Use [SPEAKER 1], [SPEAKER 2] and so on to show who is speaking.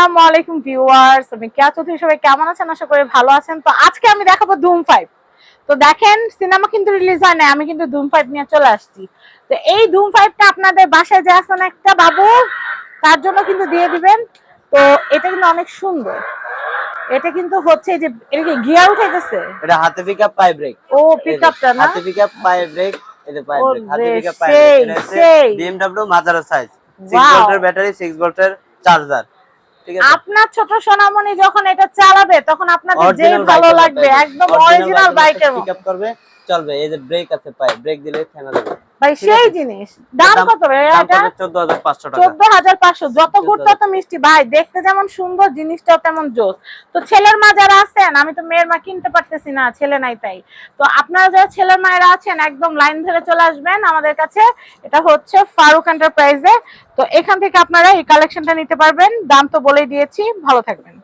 [SPEAKER 1] আসসালামু আলাইকুম ভিউয়ার্স, আমি কেয়া চৌধুরী। সবাই কেমন আছেন? আশা করি ভালো আছেন। তো আজকে আমি দেখাবো ধুম 5। তো দেখেন, সিনেমা কিন্তু রিলিজ হয় না, আমি কিন্তু ধুম 5 নিয়ে চলে আসছি। তো এই ধুম 5টা আপনাদের বাসায় যে আছে না একটা বাবু, তার জন্য কিন্তু দিয়ে দিবেন। তো এটা কিন্তু অনেক সুন্দর। এটা কিন্তু হচ্ছে যে এটা কি গিয়ার উঠাইতেছে,
[SPEAKER 2] এটা হাতে পিকআপ পাই ব্রেক।
[SPEAKER 1] ও পিকআপটা না,
[SPEAKER 2] হাতে পিকআপ পাই ব্রেক, এই যে পাই
[SPEAKER 1] ও
[SPEAKER 2] ব্রেক, হাতে
[SPEAKER 1] রে
[SPEAKER 2] পিকআপ পাই ব্রেক।
[SPEAKER 1] সেই
[SPEAKER 2] এটা হচ্ছে
[SPEAKER 1] সেই
[SPEAKER 2] BMW মাজারো সাইজ, 6
[SPEAKER 1] ওয়াও।
[SPEAKER 2] ভোল্টের ব্যাটারি, 6 ভোল্টের চার্জার। ঠিক আছে,
[SPEAKER 1] আপনার ছোট সোনামণি যখন এটা চালাবে তখন আপনাদের যেই
[SPEAKER 2] অরিজিনাল
[SPEAKER 1] ভালো
[SPEAKER 2] বাইকের
[SPEAKER 1] লাগবে, একদম অরিজিনাল বাইকের মতো।
[SPEAKER 2] পিকআপ করবে, চলবে। এই যে ব্রেক আছে পাই, ব্রেক দিলে থেমে যাবে।
[SPEAKER 1] ভাই
[SPEAKER 2] ঠিক
[SPEAKER 1] সেই
[SPEAKER 2] আছে,
[SPEAKER 1] জিনিস। দাম কত ভাই
[SPEAKER 2] দাম
[SPEAKER 1] এটা?
[SPEAKER 2] পড়বে 14500 টাকা।
[SPEAKER 1] 14,500। যত গুড়
[SPEAKER 2] 14,000।
[SPEAKER 1] তত মিষ্টি ভাই, দেখতে যেমন সুন্দর, জিনিসটাও তেমন জোস। তো ছেলের মা যারা আছেন, আমি তো মেয়ের মা কিনতে পারতেছি না, ছেলে নাই তাই। তো আপনারা যারা ছেলের মায়েরা আছেন, একদম লাইন ধরে চলে আসবেন আমাদের কাছে। এটা হচ্ছে ফারুক এন্টারপ্রাইজে। তো এখান থেকে আপনারা এই কালেকশনটা নিতে পারবেন। দাম তো বলেই দিয়েছি। ভালো থাকবেন।